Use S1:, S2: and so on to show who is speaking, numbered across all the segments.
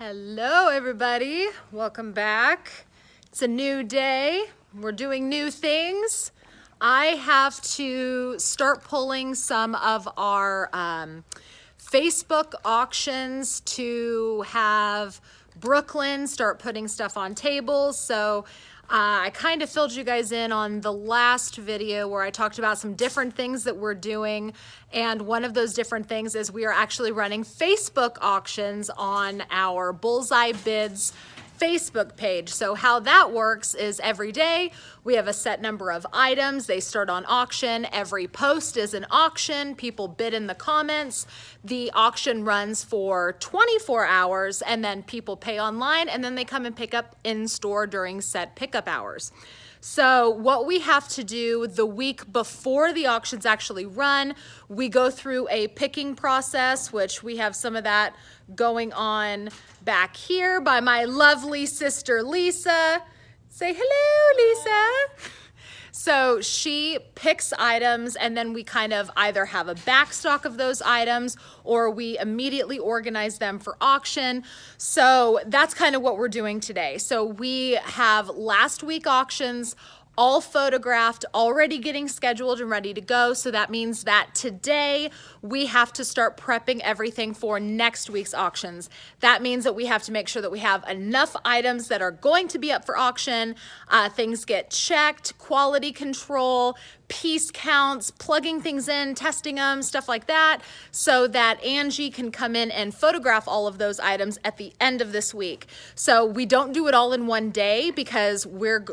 S1: Hello everybody, welcome back. It's a new day, we're doing new things. I have to start pulling some of our Facebook auctions to have Brooklyn start putting stuff on tables. So I kind of filled you guys in on the last video where I talked about some different things that we're doing. And one of those different things is we are actually running Facebook auctions on our Bullseye Bids Facebook page. So how that works is every day we have a set number of items. They start on auction. Every post is an auction. People bid in the comments. The auction runs for 24 hours and then people pay online and then they come and pick up in store during set pickup hours. So what we have to do the week before the auctions actually run, we go through a picking process, which we have some of that going on back here by my lovely sister, Lisa. Say hello, Lisa. So she picks items and then we kind of either have a back stock of those items or we immediately organize them for auction. So that's kind of what we're doing today. So we have last week auctions all photographed, already getting scheduled and ready to go. So that means that today we have to start prepping everything for next week's auctions. That means that we have to make sure that we have enough items that are going to be up for auction. Things get checked, quality control, piece counts, plugging things in, testing them, stuff like that, so that Angie can come in and photograph all of those items at the end of this week. So we don't do it all in one day because we're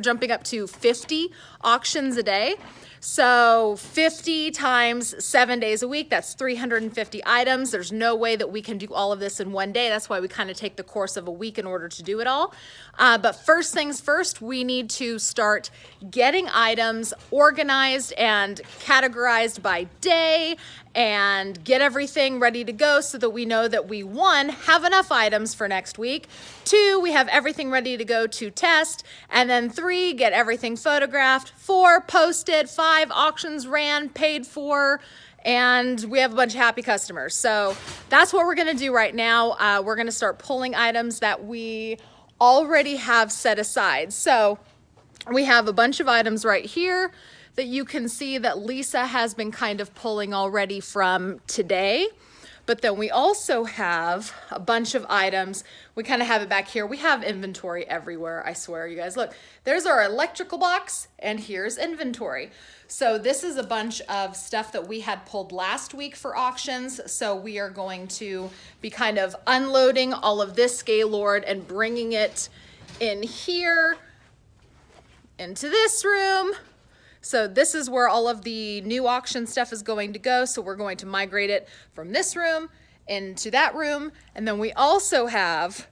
S1: jumping up to 50 auctions a day. So 50 times 7 days a week, that's 350 items. There's no way that we can do all of this in one day. That's why we kind of take the course of a week in order to do it all. But first things first, we need to start getting items organized and categorized by day and get everything ready to go so that we know that we, one, have enough items for next week, two, we have everything ready to go to test, and then three, get everything photographed, four, posted, five, auctions ran, paid for, and we have a bunch of happy customers. So that's what we're gonna do right now. We're gonna start pulling items that we already have set aside. So we have a bunch of items right here that you can see that Lisa has been kind of pulling already from today. But then we also have a bunch of items. We kind of have it back here. We have inventory everywhere, I swear, you guys. Look, there's our electrical box and here's inventory. So this is a bunch of stuff that we had pulled last week for auctions. So we are going to be kind of unloading all of this Gaylord and bringing it in here into this room. So this is where all of the new auction stuff is going to go. So we're going to migrate it from this room into that room. And then we also have,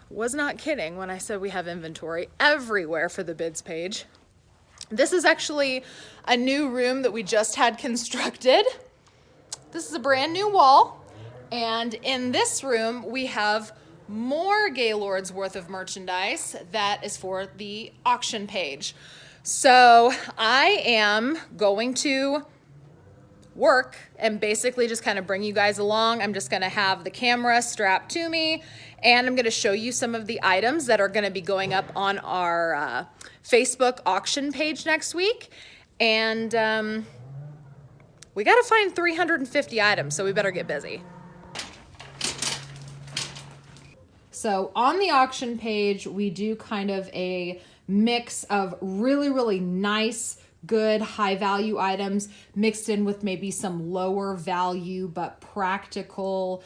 S1: was not kidding when I said we have inventory everywhere for the bids page. This is actually a new room that we just had constructed. This is a brand new wall. And in this room, we have more Gaylord's worth of merchandise that is for the auction page. So I am going to work and basically just kind of bring you guys along. I'm just going to have the camera strapped to me and I'm going to show you some of the items that are going to be going up on our Facebook auction page next week. And we got to find 350 items, so we better get busy. So on the auction page, we do kind of a mix of really nice, good, high value items mixed in with maybe some lower value but practical,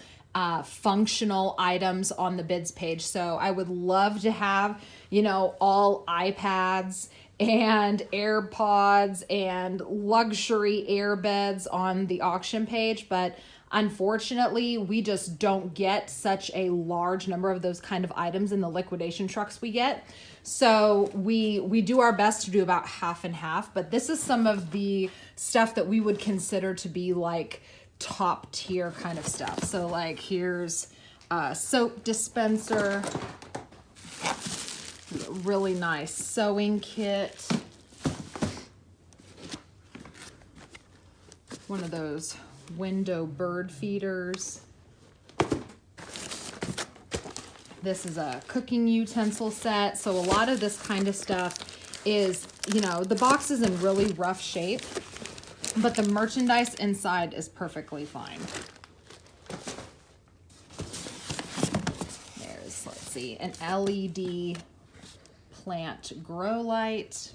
S1: functional items on the bids page. So I would love to have, you know, all iPads and AirPods and luxury airbeds on the auction page, but unfortunately, we just don't get such a large number of those kind of items in the liquidation trucks we get. So we do our best to do about half and half, but this is some of the stuff that we would consider to be like top tier kind of stuff. So like here's a soap dispenser, really nice sewing kit, one of those window bird feeders, This is a cooking utensil set. So a lot of this kind of stuff is, you know, the box is in really rough shape, but the merchandise inside is perfectly fine. There's, let's see, an LED plant grow light,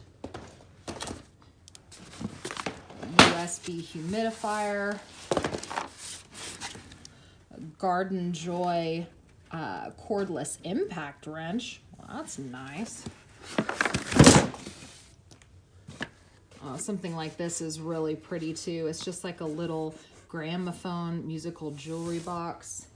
S1: USB humidifier, a Garden Joy cordless impact wrench. Well, that's nice. Oh, something like this is really pretty too. It's just like a little gramophone musical jewelry box.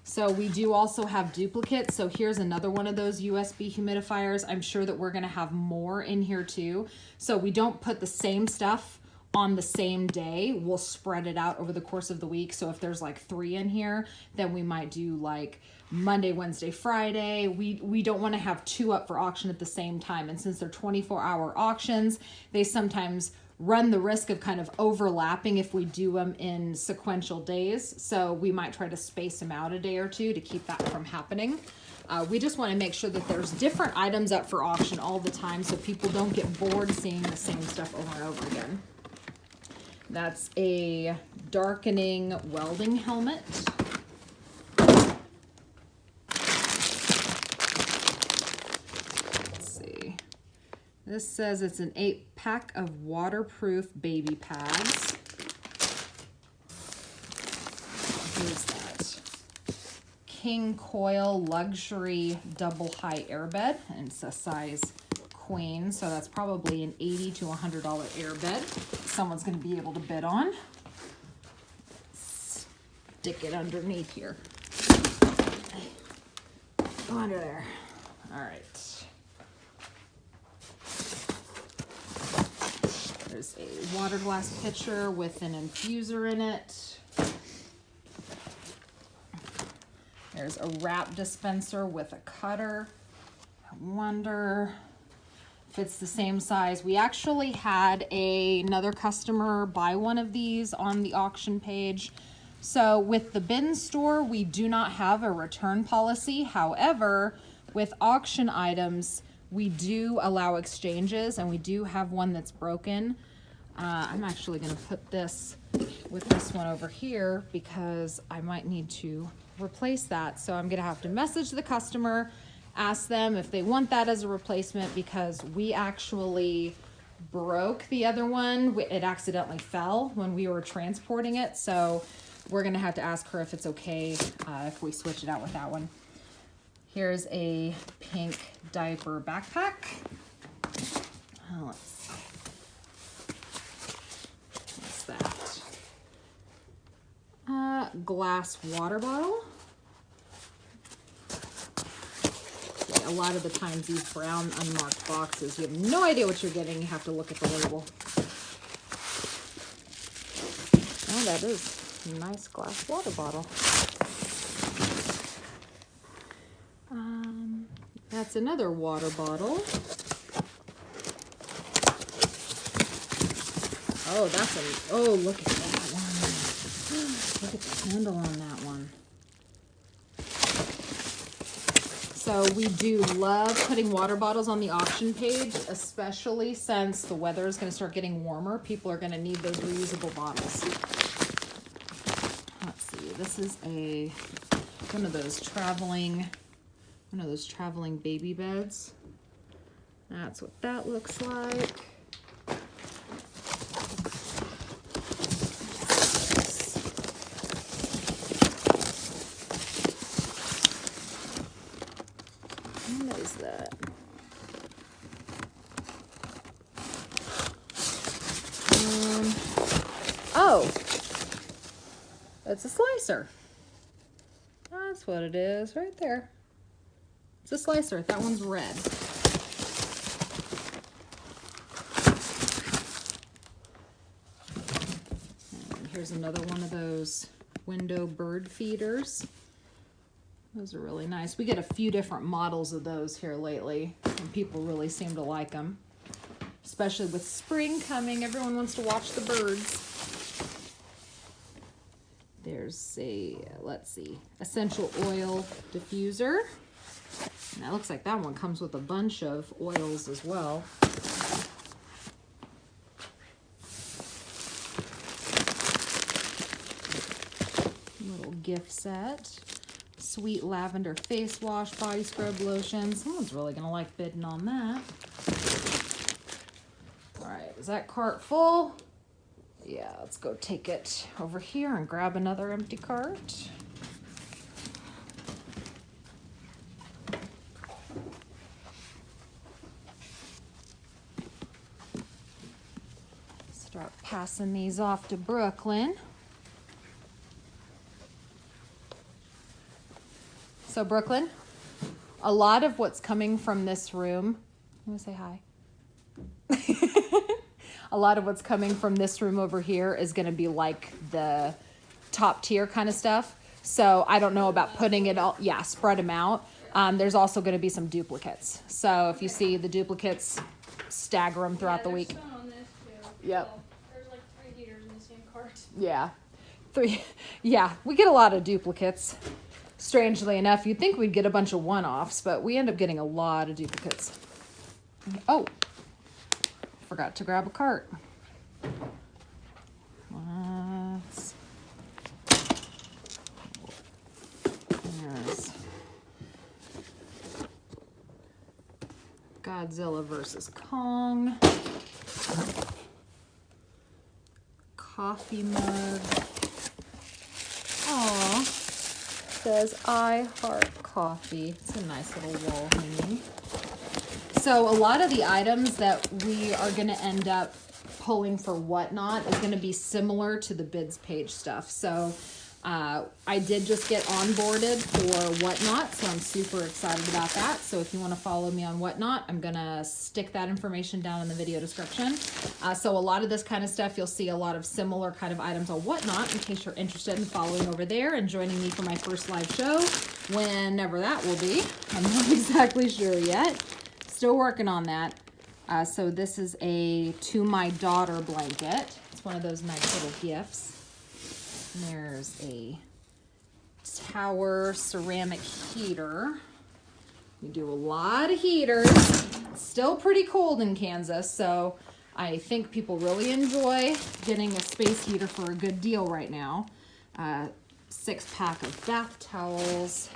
S1: So we do also have duplicates. So here's another one of those USB humidifiers. I'm sure that we're gonna have more in here too. So we don't put the same stuff on the same day. We'll spread it out over the course of the week. So if there's like 3 in here, then we might do like Monday, Wednesday, Friday. We don't want to have 2 up for auction at the same time. And since they're 24-hour auctions, they sometimes run the risk of kind of overlapping if we do them in sequential days. So we might try to space them out a day or 2 to keep that from happening. We just want to make sure that there's different items up for auction all the time so people don't get bored seeing the same stuff over and over again. That's a darkening welding helmet. Let's see. This says it's an 8-pack of waterproof baby pads. Here's that. King Coil Luxury Double High Airbed, and it's a size queen, so that's probably an $80 to $100 airbed someone's going to be able to bid on. Stick it underneath here. Go under there. All right. There's a water glass pitcher with an infuser in it. There's a wrap dispenser with a cutter. I wonder if it's the same size. We actually had another customer buy one of these on the auction page. So with the bin store, we do not have a return policy. However, with auction items, we do allow exchanges, and we do have one that's broken. I'm actually going to put this with this one over here because I might need to replace that. So I'm going to have to message the customer, ask them if they want that as a replacement, because we actually broke the other one. It accidentally fell when we were transporting it. So we're going to have to ask her if it's okay if we switch it out with that one. Here's a pink diaper backpack. Let's see. What's that? Glass water bottle. A lot of the times these brown unmarked boxes, you have no idea what you're getting. You have to look at the label. Oh, that is a nice glass water bottle. That's another water bottle. Oh, oh, look at that one. Look at the handle on that one. So we do love putting water bottles on the auction page, especially since the weather is going to start getting warmer. People are going to need those reusable bottles. Let's see. This is one of those traveling baby beds. That's what that looks like. What is that? Oh, it's a slicer. That's what it is right there. It's a slicer. That one's red. And here's another one of those window bird feeders. Those are really nice. We get a few different models of those here lately, and people really seem to like them. Especially with spring coming, everyone wants to watch the birds. There's a, let's see, essential oil diffuser. And that looks like that one comes with a bunch of oils as well. Little gift set. Sweet lavender face wash, body scrub lotion. Someone's really gonna like bidding on that. All right, is that cart full? Yeah, let's go take it over here and grab another empty cart. Start passing these off to Brooklyn. So Brooklyn, a lot of what's coming from this room, I'm gonna say hi. A lot of what's coming from this room over here is gonna be like the top tier kind of stuff. So I don't know about putting it all, yeah, spread them out. There's also gonna be some duplicates. So if you see the duplicates, stagger them throughout the week.
S2: On this too.
S1: Yep.
S2: So there's like 3 heaters in the same cart.
S1: Yeah, 3, yeah, we get a lot of duplicates. Strangely enough, you'd think we'd get a bunch of one-offs, but we end up getting a lot of duplicates. Oh, forgot to grab a cart. There's Godzilla versus Kong. Coffee mug. Aw. Says I heart coffee. It's a nice little wall hanging. So a lot of the items that we are going to end up pulling for Whatnot is going to be similar to the bids page stuff. So I did just get onboarded for Whatnot, so I'm super excited about that. So if you want to follow me on Whatnot, I'm going to stick that information down in the video description. So a lot of this kind of stuff, you'll see a lot of similar kind of items on Whatnot in case you're interested in following over there and joining me for my first live show, whenever that will be. I'm not exactly sure yet. Still working on that. So this is a To My Daughter blanket. It's one of those nice little gifts. And there's a Tower ceramic heater. We do a lot of heaters. It's still pretty cold in Kansas, so I think people really enjoy getting a space heater for a good deal right now. 6-pack of bath towels.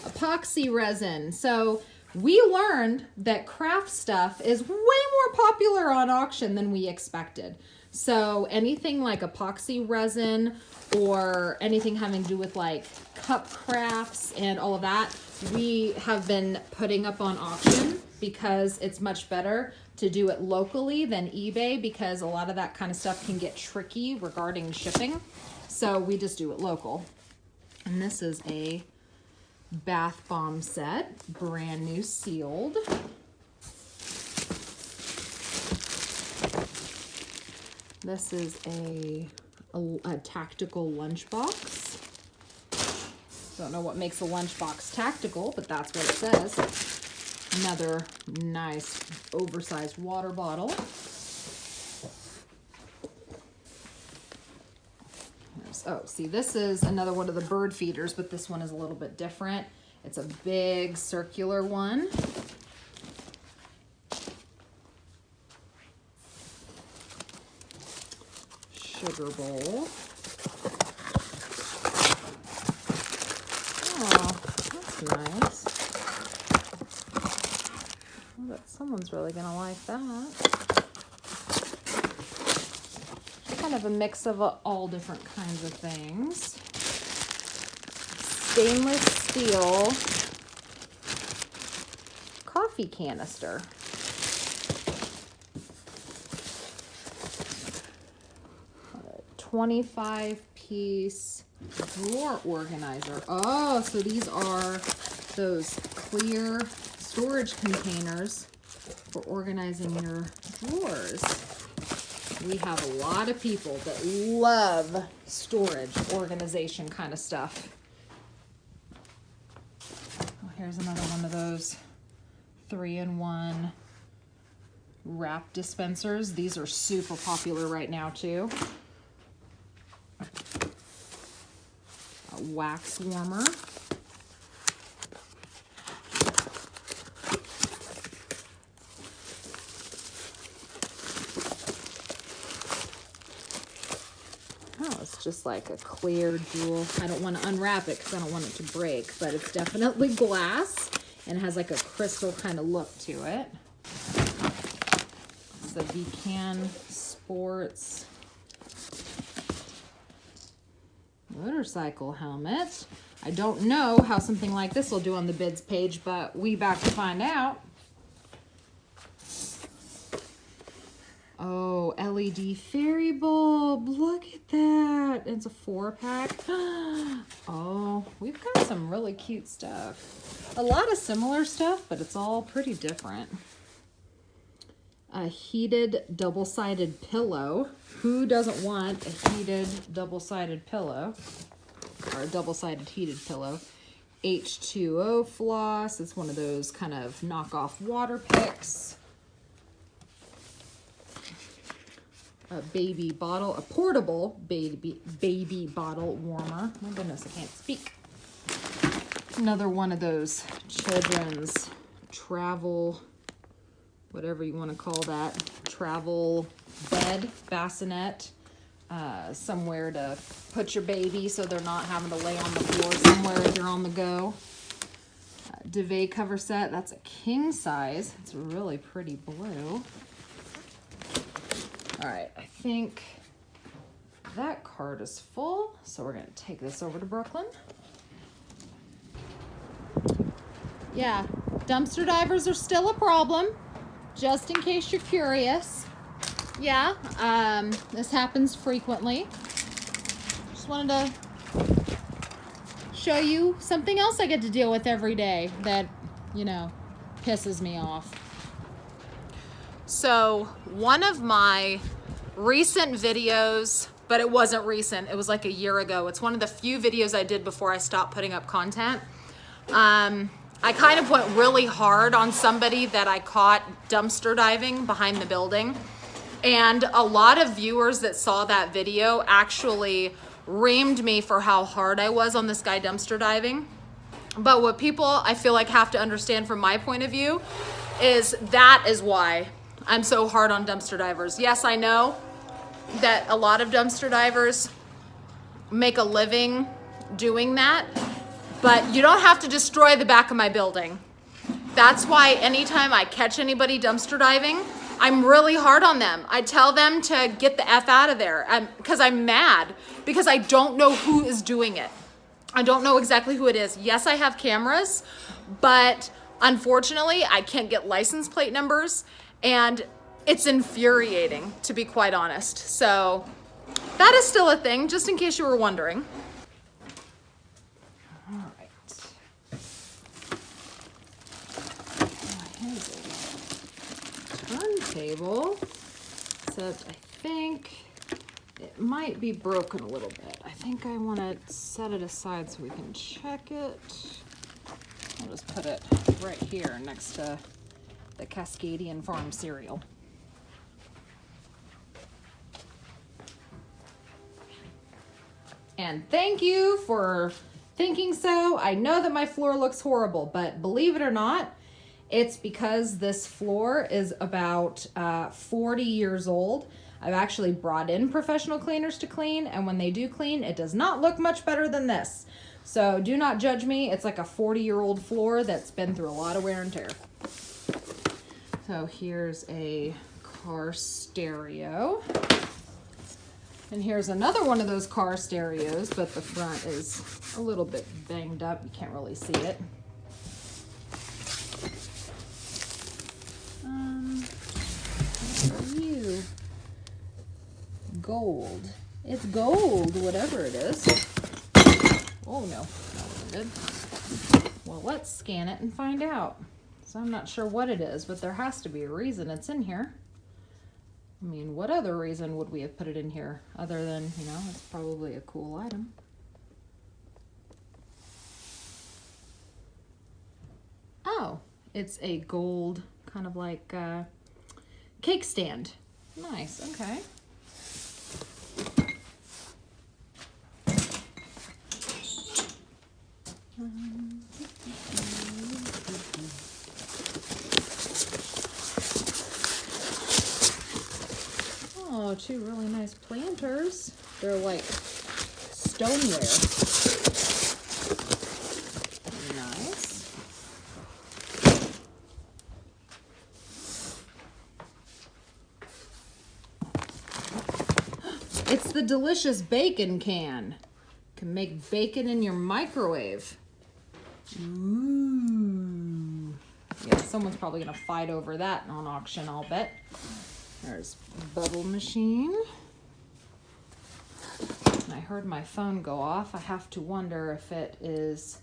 S1: Epoxy resin. So we learned that craft stuff is way more popular on auction than we expected. So anything like epoxy resin or anything having to do with like cup crafts and all of that, we have been putting up on auction because it's much better to do it locally than eBay, because a lot of that kind of stuff can get tricky regarding shipping. So we just do it local. And this is a bath bomb set, brand new sealed. This is a tactical lunchbox. Don't know what makes a lunchbox tactical, but that's what it says. Another nice oversized water bottle. Oh, see, this is another one of the bird feeders, but this one is a little bit different. It's a big circular one. Sugar bowl. Oh, that's nice. I bet someone's really gonna like that. Kind of a mix of all different kinds of things. Stainless steel coffee canister. 25-piece drawer organizer. Oh, so these are those clear storage containers for organizing your drawers. We have a lot of people that love storage organization kind of stuff. Oh, here's another one of those 3-in-1 wrap dispensers. These are super popular right now too. A wax warmer. Oh, it's just like a clear jewel. I don't want to unwrap it because I don't want it to break, but it's definitely glass and has like a crystal kind of look to it. It's the Becan Sports motorcycle helmet. I don't know how something like this will do on the bids page, but we back to find out. Oh, LED fairy bulb. Look at that. It's a 4-pack. Oh, we've got some really cute stuff. A lot of similar stuff, but it's all pretty different. A heated double-sided pillow. Who doesn't want a heated double-sided pillow? Or a double-sided heated pillow. H2O floss. It's one of those kind of knockoff water picks. A baby bottle, a portable baby bottle warmer. My goodness, I can't speak. Another one of those children's travel, whatever you want to call that, travel bed, bassinet, somewhere to put your baby so they're not having to lay on the floor somewhere if you're on the go. Duvet cover set, that's a king size. It's really pretty blue. All right, I think that cart is full, so we're gonna take this over to Brooklyn. Yeah, dumpster divers are still a problem, just in case you're curious. Yeah, this happens frequently. Just wanted to show you something else I get to deal with every day that, you know, pisses me off. So one of my recent videos, but it wasn't recent, it was like a year ago. It's one of the few videos I did before I stopped putting up content. I kind of went really hard on somebody that I caught dumpster diving behind the building. And a lot of viewers that saw that video actually reamed me for how hard I was on this guy dumpster diving. But what people, I feel like, have to understand from my point of view is that is why I'm so hard on dumpster divers. Yes, I know that a lot of dumpster divers make a living doing that, but you don't have to destroy the back of my building. That's why anytime I catch anybody dumpster diving, I'm really hard on them. I tell them to get the F out of there because I'm mad because I don't know who is doing it. I don't know exactly who it is. Yes, I have cameras, but unfortunately, I can't get license plate numbers, and it's infuriating, to be quite honest. So that is still a thing, just in case you were wondering. All right. Here's a turntable, except I think it might be broken a little bit. I think I want to set it aside so we can check it. I'll just put it right here next to the Cascadian Farm cereal. And thank you for thinking so. I know that my floor looks horrible, but believe it or not, it's because this floor is about 40 years old. I've actually brought in professional cleaners to clean, and when they do clean, it does not look much better than this. So do not judge me. It's like a 40-year-old floor that's been through a lot of wear and tear. So here's a car stereo. And here's another one of those car stereos, but the front is a little bit banged up. You can't really see it. What are you? Gold. It's gold, whatever it is. Oh no, that wasn't good. Well, let's scan it and find out. So I'm not sure what it is, but there has to be a reason it's in here. I mean, what other reason would we have put it in here other than, you know, it's probably a cool item. Oh, it's a gold, kind of like cake stand. Nice, okay. Oh, two really nice planters. They're like stoneware. Nice. It's the delicious bacon can. You can make bacon in your microwave. Ooh. Yeah, someone's probably gonna fight over that on auction, I'll bet. There's bubble machine. And I heard my phone go off. I have to wonder if it is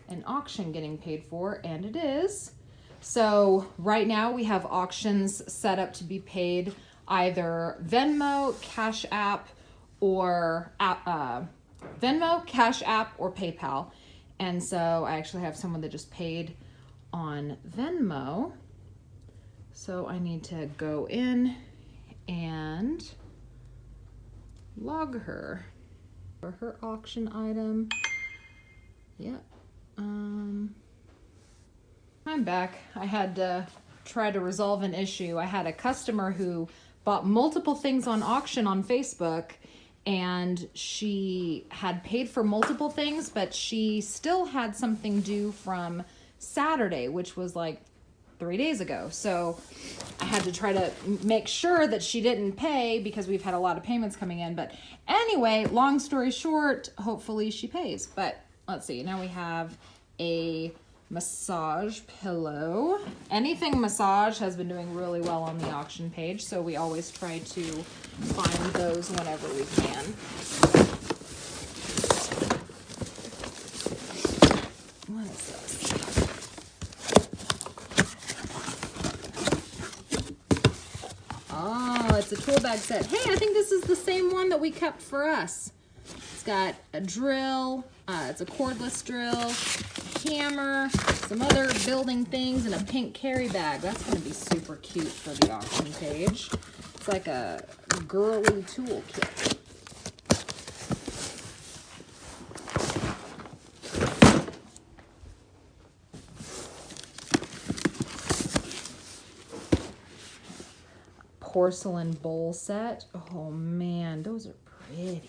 S1: an auction getting paid for, and it is. So right now we have auctions set up to be paid either Venmo, Cash App, or Venmo, Cash App, or PayPal. And so I actually have someone that just paid on Venmo. So I need to go in and log her for her auction item. Yep. I'm back. I had to try to resolve an issue. I had a customer who bought multiple things on auction on Facebook, and she had paid for multiple things, but she still had something due from Saturday, which was like 3 days ago. So I had to try to make sure that she didn't pay because we've had a lot of payments coming in. But anyway, long story short, hopefully she pays. But let's see, now we have a massage pillow. Anything massage has been doing really well on the auction page, so we always try to find those whenever we can. What is this? Oh, it's a tool bag set. Hey, I think this is the same one that we kept for us. It's got a drill, it's a cordless drill, hammer, some other building things, and a pink carry bag. That's going to be super cute for the auction page. It's like a girly tool kit. Porcelain bowl set. Oh man, those are pretty.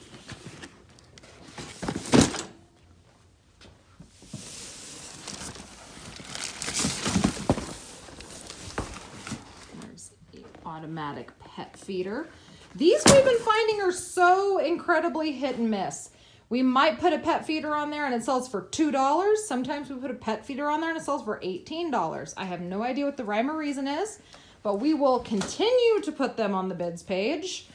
S1: Automatic pet feeder. These we've been finding are so incredibly hit and miss. We might put a pet feeder on there and it sells for $2. Sometimes we put a pet feeder on there and it sells for $18. I have no idea what the rhyme or reason is, but we will continue to put them on the bids page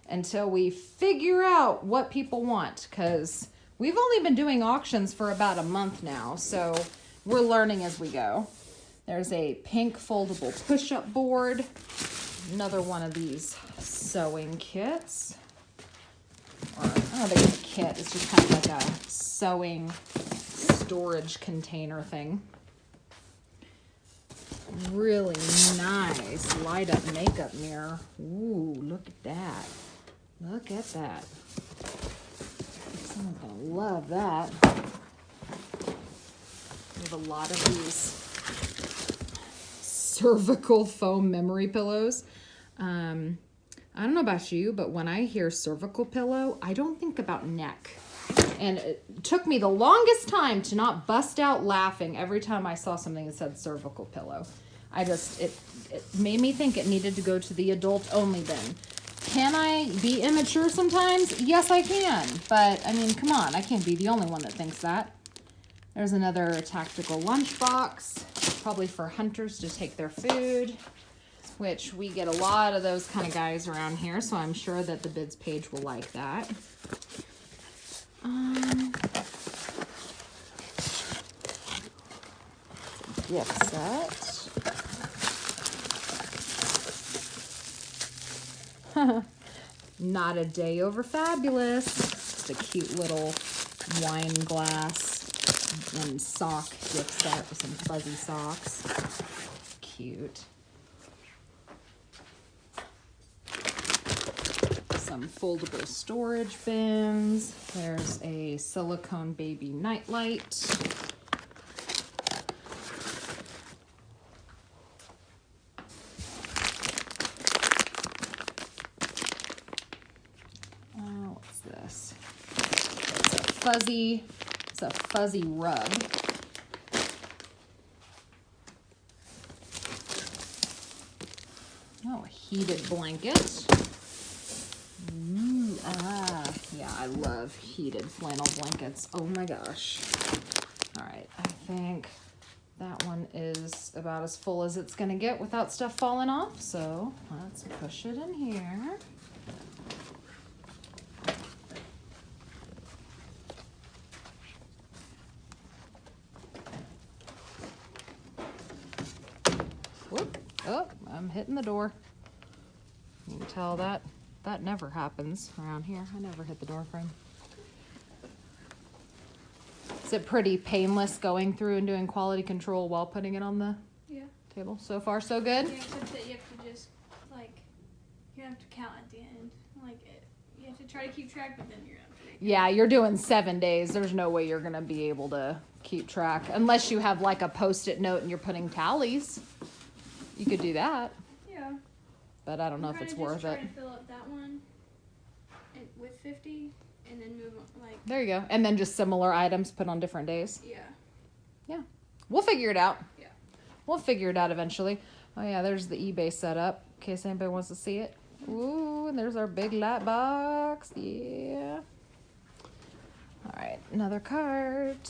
S1: until we figure out what people want, because we've only been doing auctions for about a month now, so we're learning as we go. There's a pink foldable push-up board. Another one of these sewing kits. Or, I don't think it's a kit, it's just kind of like a sewing storage container thing. Really nice light up makeup mirror. Ooh, look at that. Look at that. Someone's gonna love that. We have a lot of these cervical foam memory pillows. I don't know about you, but when I hear cervical pillow, I don't think about neck. And it took me the longest time to not bust out laughing every time I saw something that said cervical pillow. It made me think it needed to go to the adult only bin. Can I be immature sometimes? Yes, I can. But, I mean, come on. I can't be the only one that thinks that. There's another tactical lunchbox, probably for hunters to take their food, which we get a lot of those kind of guys around here, so I'm sure that the bids page will like that. Gift set. Not a day over fabulous. Just a cute little wine glass and sock gift set with some fuzzy socks. Cute. some foldable storage bins. There's a silicone baby nightlight. What's this? It's a fuzzy rug. Oh, a heated blanket. Yeah, I love heated flannel blankets. Oh my gosh. All right, I think that one is about as full as it's gonna get without stuff falling off. So let's push it in here. Whoop, oh, I'm hitting the door. You can tell that never happens around here. I never hit the door frame. Is it pretty painless going through and doing quality control while putting it on the table? So far, so good?
S2: Yeah, except that you have to just, like, you have to count at the end. Like, you have to try to keep track, but then you're not.
S1: Yeah, you're doing 7 days. There's no way you're going to be able to keep track. Unless you have, like, a Post-it note and you're putting tallies. You could do that.
S2: Yeah.
S1: But I don't know if it's worth it.
S2: Try to fill up that one with 50 and then move on, like.
S1: There you go. And then just similar items put on different days.
S2: Yeah.
S1: Yeah. We'll figure it out.
S2: Yeah.
S1: We'll figure it out eventually. Oh yeah, there's the eBay setup in case anybody wants to see it. Ooh, and there's our big light box. Yeah. All right, another cart.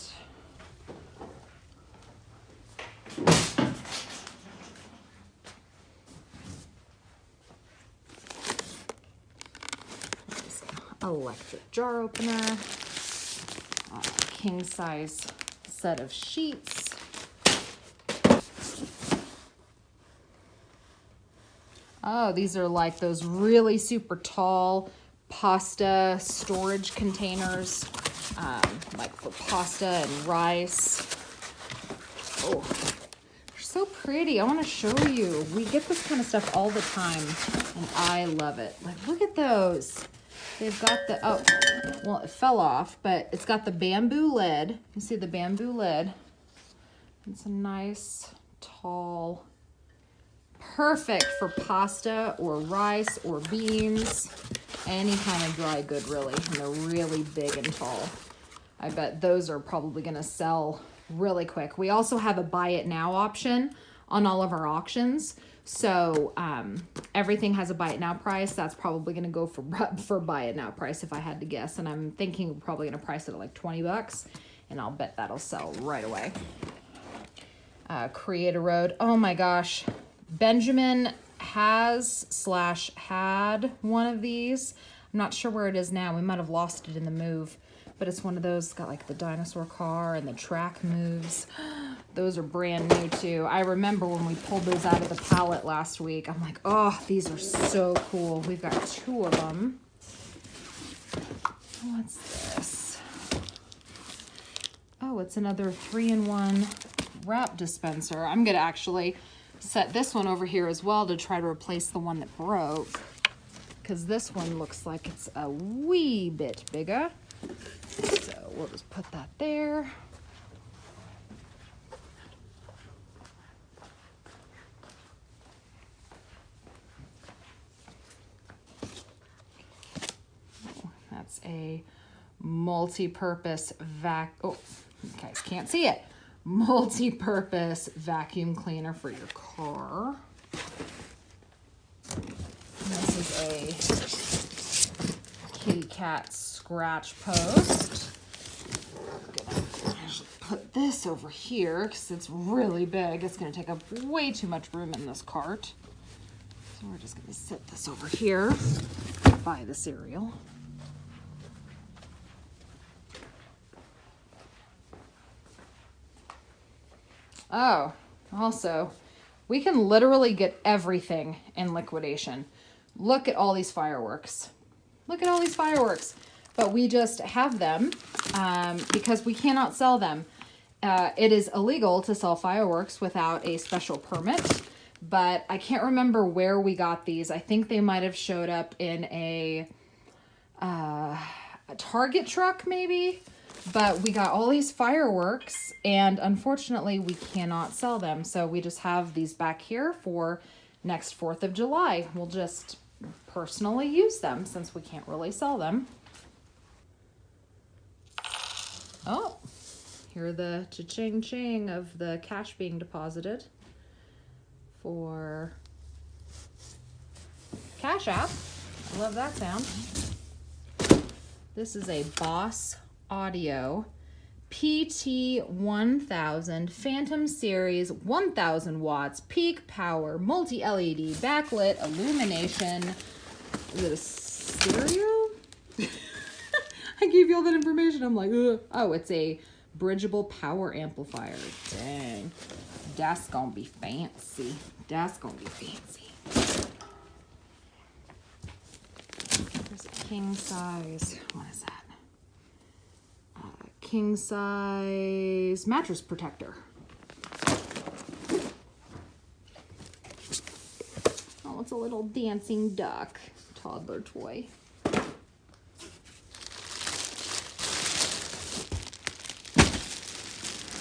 S1: Electric jar opener, king size set of sheets, oh, these are like those really super tall pasta storage containers, like for pasta and rice. Oh, they're so pretty. I want to show you. We get this kind of stuff all the time and I love it. Like, look at those. They've got the, oh, well, it fell off, but it's got the bamboo lid. You see the bamboo lid? It's a nice, tall, perfect for pasta or rice or beans, any kind of dry good, really. And they're really big and tall. I bet those are probably going to sell really quick. We also have a buy it now option on all of our auctions. So everything has a buy it now price. That's probably going to go for buy it now price if I had to guess. And I'm thinking we're probably going to price it at like 20 bucks. And I'll bet that'll sell right away. Create a road. Oh my gosh. Benjamin had one of these. I'm not sure where it is now. We might have lost it in the move. But it's one of those, it's got like the dinosaur car and the track moves. Those are brand new too. I remember when we pulled those out of the pallet last week. I'm like, oh, these are so cool. We've got 2 of them. What's this? Oh, it's another 3-in-1 wrap dispenser. I'm gonna actually set this one over here as well to try to replace the one that broke, because this one looks like it's a wee bit bigger. So we'll just put that there. Oh, that's a multi-purpose oh, you guys can't see it. Multi-purpose vacuum cleaner for your car. And this is a kitty cat scratch post. I'm gonna put this over here because it's really big. It's gonna take up way too much room in this cart. So we're just gonna set this over here by the cereal. Oh, also, we can literally get everything in liquidation. Look at all these fireworks. Look at all these fireworks. But we just have them because we cannot sell them. It is illegal to sell fireworks without a special permit. But I can't remember where we got these. I think they might have showed up in a a Target truck maybe, but we got all these fireworks and unfortunately we cannot sell them. So we just have these back here for next 4th of July. We'll just personally use them since we can't really sell them. Oh, hear the cha-ching ching of the cash being deposited for Cash App. I love that sound. This is a Boss Audio PT1000 Phantom Series 1000 watts peak power multi-LED backlit illumination. Is it a stereo? I gave you all that information. I'm like, ugh. Oh, it's a bridgeable power amplifier. Dang. That's gonna be fancy. That's gonna be fancy. There's a king size. What is that? King size mattress protector. Oh, it's a little dancing duck toddler toy.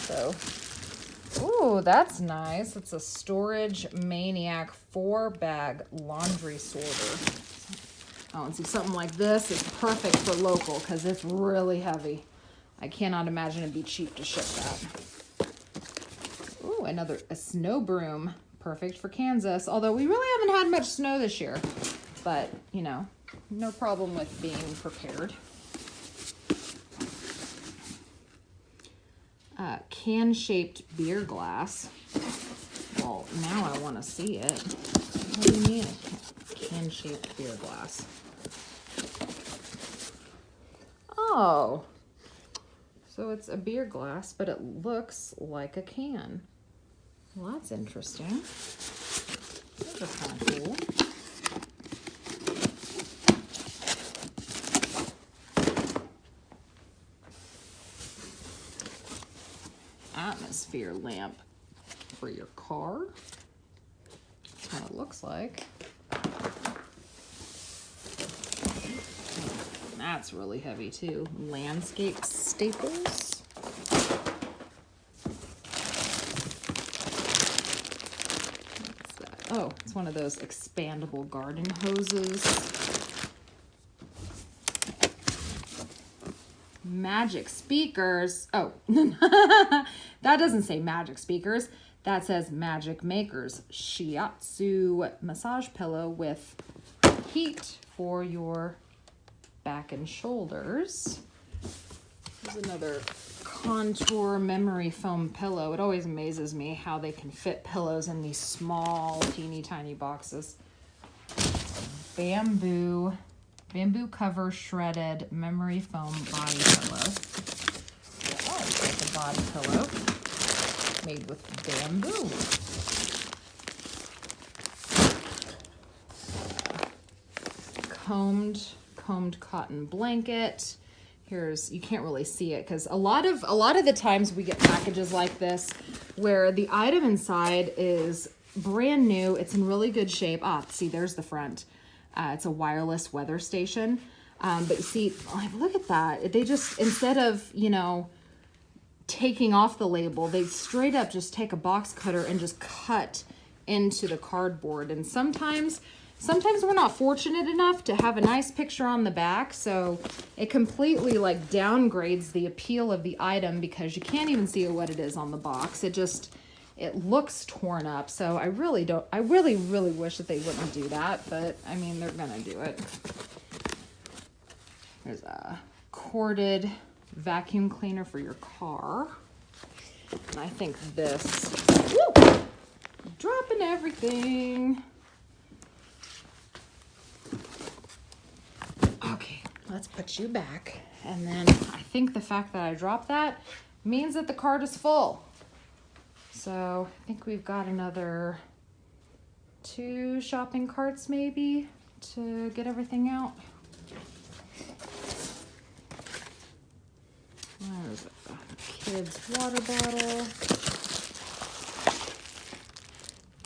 S1: So, ooh, that's nice. It's a Storage Maniac 4-bag laundry sorter. Oh, and see, something like this is perfect for local because it's really heavy. I cannot imagine it'd be cheap to ship that. Ooh, a snow broom. Perfect for Kansas. Although we really haven't had much snow this year. But, you know, no problem with being prepared. Can-shaped beer glass. Well, now I want to see it. What do you mean a can-shaped beer glass? Oh. So it's a beer glass, but it looks like a can. Well, that's interesting. Those are kind of cool. Atmosphere lamp for your car. That's what it looks like. That's really heavy too. Landscape staples. What's that? Oh, it's one of those expandable garden hoses. Magic speakers. Oh, that doesn't say magic speakers. That says Magic Makers shiatsu massage pillow with heat for your back and shoulders. There's another contour memory foam pillow. It always amazes me how they can fit pillows in these small, teeny tiny boxes. Bamboo cover shredded memory foam body pillow. Oh, it's like a body pillow made with bamboo. Combed cotton blanket. Here's, you can't really see it because a lot of the times we get packages like this where the item inside is brand new. It's in really good shape. Ah, see, there's the front. It's a wireless weather station. But you see, like, look at that. They just, instead of, you know, taking off the label, they straight up just take a box cutter and just cut into the cardboard. And sometimes we're not fortunate enough to have a nice picture on the back, so it completely like downgrades the appeal of the item because you can't even see what it is on the box. It looks torn up. So I really wish that they wouldn't do that, but I mean, they're gonna do it. There's a corded vacuum cleaner for your car. And I think this, woo, dropping everything. Okay, let's put you back. And then I think the fact that I dropped that means that the cart is full. So I think we've got another 2 shopping carts maybe to get everything out. There's a kid's water bottle.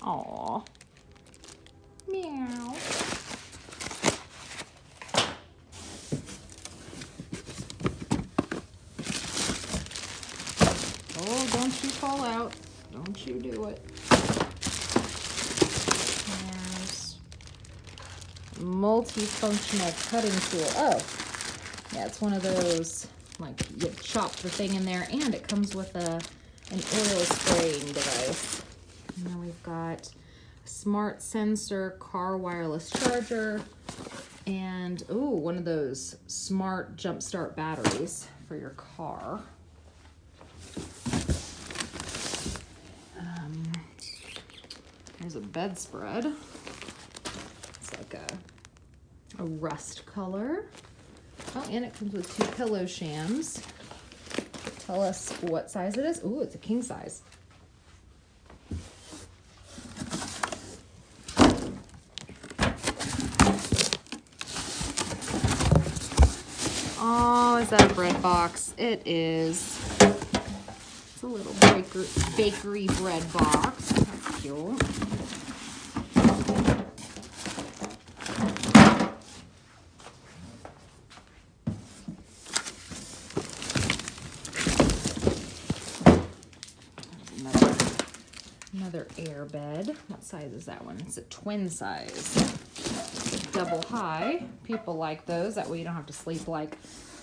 S1: Aw. Meow. don't you fall out. Don't you do it. There's multifunctional cutting tool. Oh, yeah, it's one of those, like, you chop the thing in there, and it comes with an oil spraying device. And then we've got a smart sensor, car wireless charger, and, ooh, one of those smart jumpstart batteries for your car. There's a bedspread. It's like a rust color. Oh, and it comes with 2 pillow shams. Tell us what size it is. Ooh, it's a king size. Oh, is that a bread box? It is. It's a little bakery bread box. That's cute. Another air bed. What size is that one? It's a twin size. Double high. People like those. That way you don't have to sleep like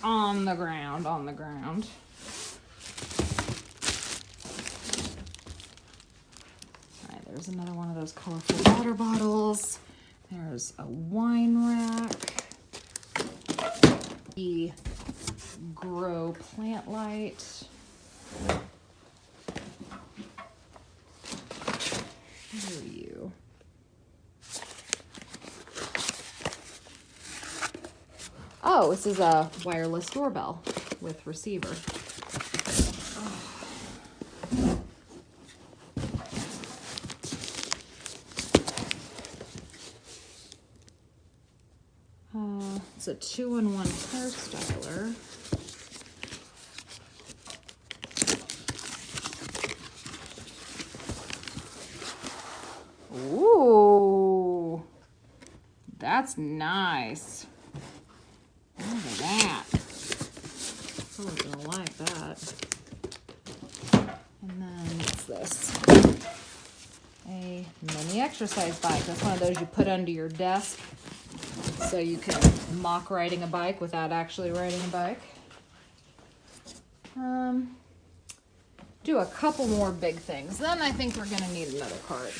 S1: on the ground, All right, there's another one of those colorful water bottles. There's a wine rack. The grow plant light. Who are you? Oh, this is a wireless doorbell with receiver. It's a 2-in-1 hair styler. Ooh, that's nice. Look at that. Someone's gonna like that. And then what's this? A mini exercise bike. That's one of those you put under your desk so you can mock riding a bike without actually riding a bike. Do a couple more big things. Then I think we're gonna need another cart.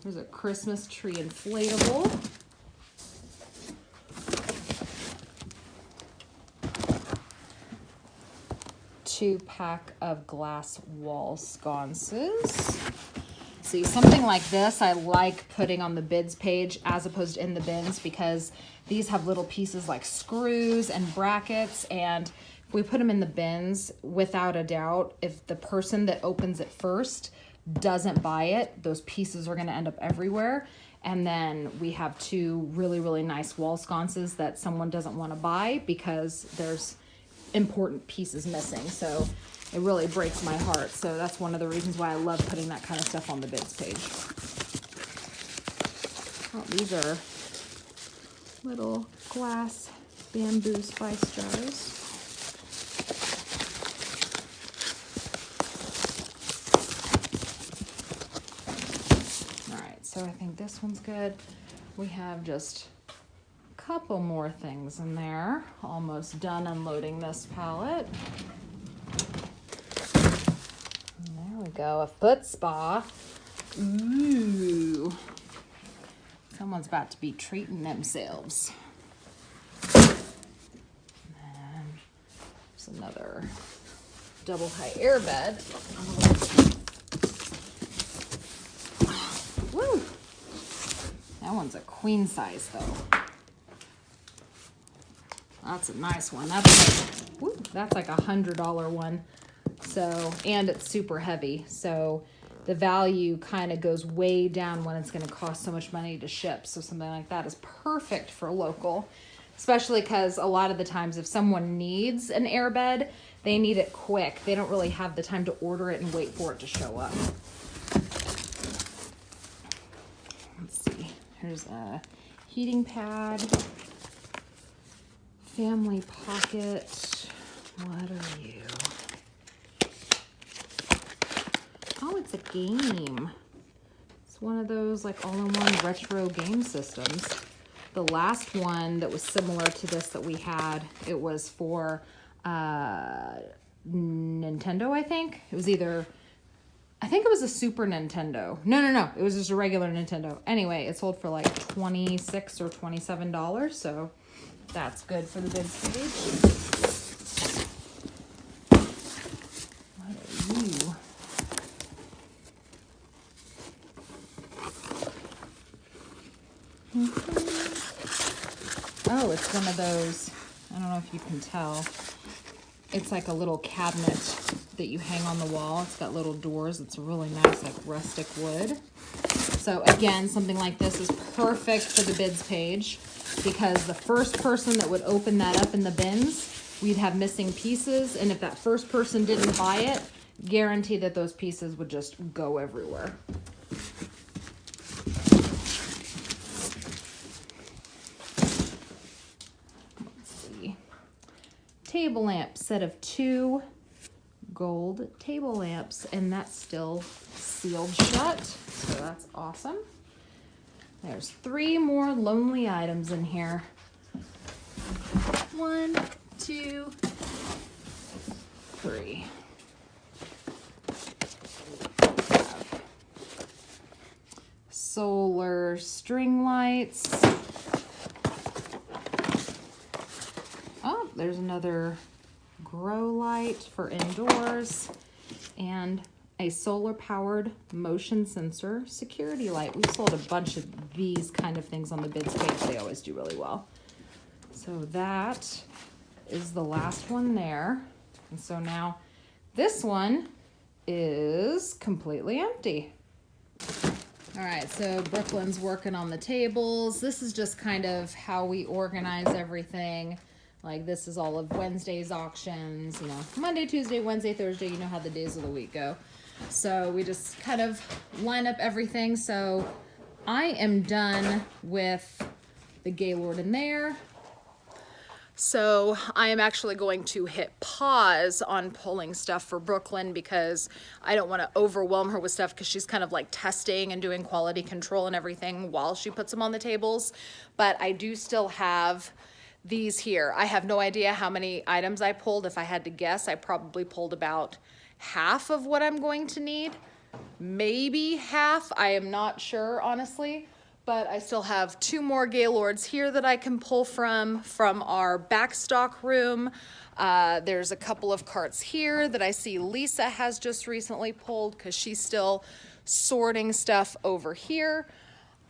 S1: There's a Christmas tree inflatable. Two-pack of glass wall sconces. See, something like this I like putting on the bids page as opposed to in the bins, because these have little pieces like screws and brackets, and if we put them in the bins, without a doubt, if the person that opens it first doesn't buy it, those pieces are going to end up everywhere. And then we have 2 really, really nice wall sconces that someone doesn't want to buy because there's important pieces missing. So it really breaks my heart. So that's one of the reasons why I love putting that kind of stuff on the bids page. Oh, these are little glass bamboo spice jars. So I think this one's good. We have just a couple more things in there. Almost done unloading this pallet. And there we go, a foot spa. Ooh. Someone's about to be treating themselves. And there's another double high air bed. Woo! That one's a queen size though. That's a nice one. That's like $100 one. So, and it's super heavy. So the value kind of goes way down when it's going to cost so much money to ship. So something like that is perfect for local, especially because a lot of the times if someone needs an airbed, they need it quick. They don't really have the time to order it and wait for it to show up. Let's see. Here's a heating pad, family pocket. What are you? game. It's one of those like all-in-one retro game systems. The last one that was similar to this that we had, it was for Nintendo, I think. It was either, I think it was a Super Nintendo. No. It was just a regular Nintendo. Anyway, it sold for like $26 or $27, so that's good for the bids page. What are you? Oh, it's one of those, I don't know if you can tell. It's like a little cabinet that you hang on the wall. It's got little doors. It's a really nice, like rustic wood. So again, something like this is perfect for the bids page because the first person that would open that up in the bins, we'd have missing pieces. And if that first person didn't buy it, guarantee that those pieces would just go everywhere. Table lamp, set of 2 gold table lamps, and that's still sealed shut, so that's awesome. There's 3 more lonely items in here. 1, 2, 3. Solar string lights. Oh, there's another grow light for indoors and a solar powered motion sensor security light. We've sold a bunch of these kind of things on the bids page. They always do really well. So that is the last one there. And so now this one is completely empty. All right, so Brooklyn's working on the tables. This is just kind of how we organize everything. Like this is all of Wednesday's auctions, you know, Monday, Tuesday, Wednesday, Thursday, you know how the days of the week go. So we just kind of line up everything. So I am done with the Gaylord in there. So I am actually going to hit pause on pulling stuff for Brooklyn because I don't want to overwhelm her with stuff because she's kind of like testing and doing quality control and everything while she puts them on the tables. But I do still have these here. I have no idea how many items I pulled. If I had to guess, I probably pulled about half of what I'm going to need. Maybe half. I am not sure, honestly. But I still have 2 more Gaylords here that I can pull from our backstock room. There's a couple of carts here that I see Lisa has just recently pulled because she's still sorting stuff over here.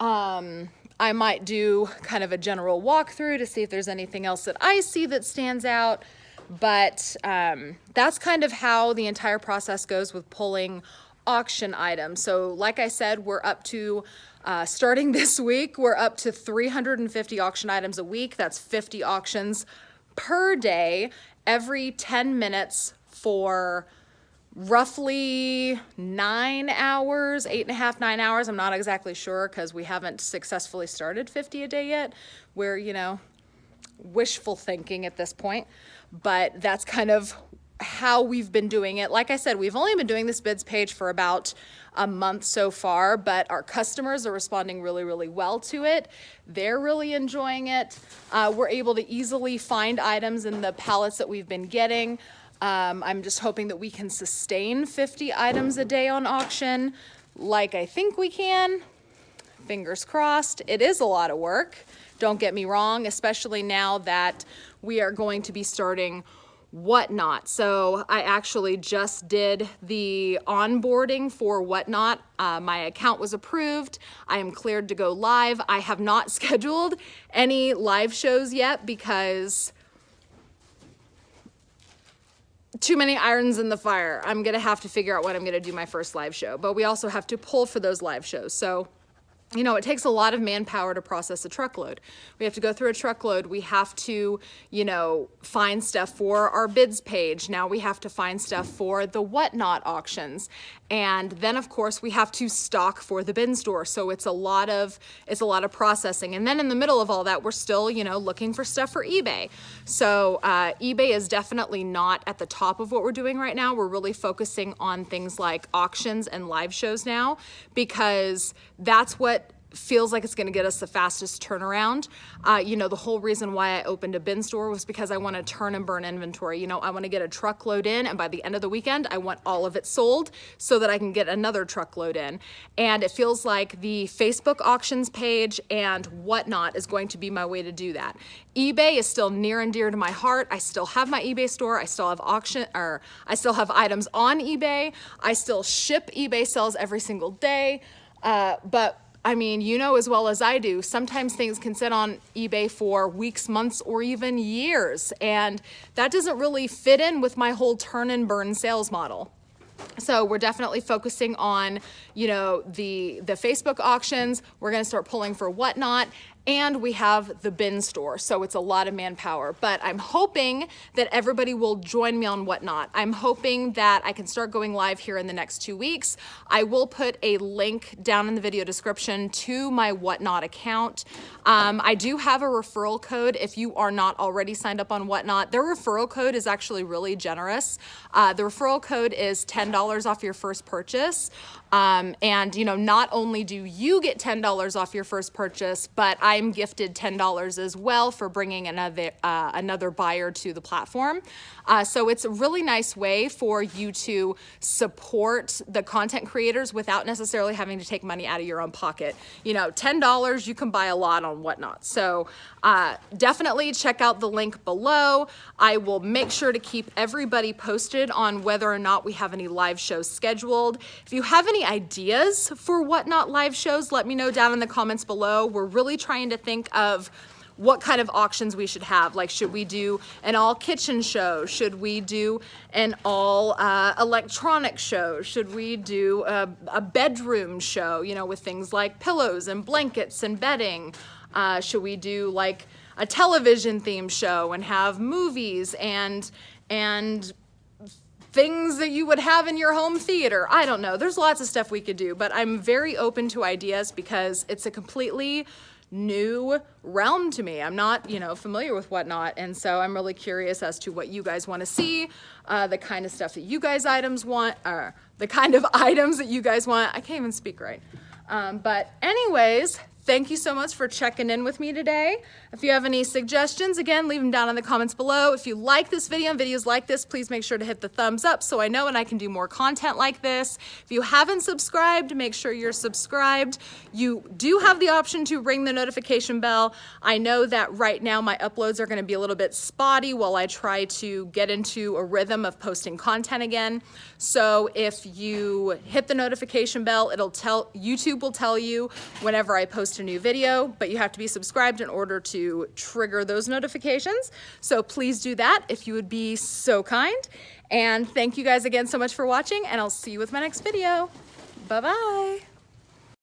S1: I might do kind of a general walkthrough to see if there's anything else that I see that stands out. But that's kind of how the entire process goes with pulling auction items. So like I said, we're up to, starting this week, we're up to 350 auction items a week. That's 50 auctions per day, every 10 minutes for roughly 9 hours, 8.5, 9 hours. I'm not exactly sure because we haven't successfully started 50 a day yet. We're, you know, wishful thinking at this point, but that's kind of how we've been doing it. Like I said, we've only been doing this bids page for about a month so far, but our customers are responding really, really well to it. They're really enjoying it. We're able to easily find items in the pallets that we've been getting. I'm just hoping that we can sustain 50 items a day on auction like I think we can. Fingers crossed. It is a lot of work, don't get me wrong, especially now that we are going to be starting Whatnot. So I actually just did the onboarding for Whatnot. My account was approved. I am cleared to go live. I have not scheduled any live shows yet because too many irons in the fire. I'm gonna have to figure out when I'm gonna do my first live show, but we also have to pull for those live shows. So you know, it takes a lot of manpower to process a truckload. We have to go through a truckload. We have to, you know, find stuff for our bids page. Now we have to find stuff for the whatnot auctions. And then of course we have to stock for the bin store. So it's a lot of processing. And then in the middle of all that, we're still, you know, looking for stuff for eBay. So eBay is definitely not at the top of what we're doing right now. We're really focusing on things like auctions and live shows now, because that's what feels like it's going to get us the fastest turnaround. You know, the whole reason why I opened a bin store was because I want to turn and burn inventory. You know, I want to get a truckload in, and by the end of the weekend, I want all of it sold so that I can get another truckload in. And it feels like the Facebook auctions page and whatnot is going to be my way to do that. eBay is still near and dear to my heart. I still have my eBay store. I still have I still have items on eBay. I still ship eBay sales every single day. But I mean, you know as well as I do, sometimes things can sit on eBay for weeks, months, or even years. And that doesn't really fit in with my whole turn and burn sales model. So we're definitely focusing on, you know, the Facebook auctions. We're going to start pulling for whatnot. And we have the bin store, so it's a lot of manpower. But I'm hoping that everybody will join me on whatnot. I'm hoping that I can start going live here in the next 2 weeks. I will put a link down in the video description to my whatnot account. I do have a referral code if you are not already signed up on whatnot. Their referral code is actually really generous. The referral code is $10 off your first purchase. And you know, not only do you get $10 off your first purchase, but I'm gifted $10 as well for bringing another buyer to the platform. So it's a really nice way for you to support the content creators without necessarily having to take money out of your own pocket. You know, $10, you can buy a lot on whatnot. So definitely check out the link below. I will make sure to keep everybody posted on whether or not we have any live shows scheduled. If you have any ideas for whatnot live shows, let me know down in the comments below. We're really trying to think of what kind of auctions we should have. Like, should we do an all kitchen show? Should we do an all electronic show? Should we do a bedroom show, you know, with things like pillows and blankets and bedding? Should we do like a television theme show and have movies and things that you would have in your home theater? I don't know. There's lots of stuff we could do, but I'm very open to ideas because it's a completely new realm to me. I'm not, you know, familiar with whatnot, and so I'm really curious as to what you guys want to see, the kind of stuff that you guys want, the kind of items that you guys want. I can't even speak right. But anyways, thank you so much for checking in with me today. If you have any suggestions, again, leave them down in the comments below. If you like this video and videos like this, please make sure to hit the thumbs up so I know and I can do more content like this. If you haven't subscribed, make sure you're subscribed. You do have the option to ring the notification bell. I know that right now my uploads are going to be a little bit spotty while I try to get into a rhythm of posting content again. So if you hit the notification bell, YouTube will tell you whenever I post a new video, but you have to be subscribed in order to trigger those notifications. So please do that if you would be so kind. And thank you guys again so much for watching, and I'll see you with my next video. Bye-bye.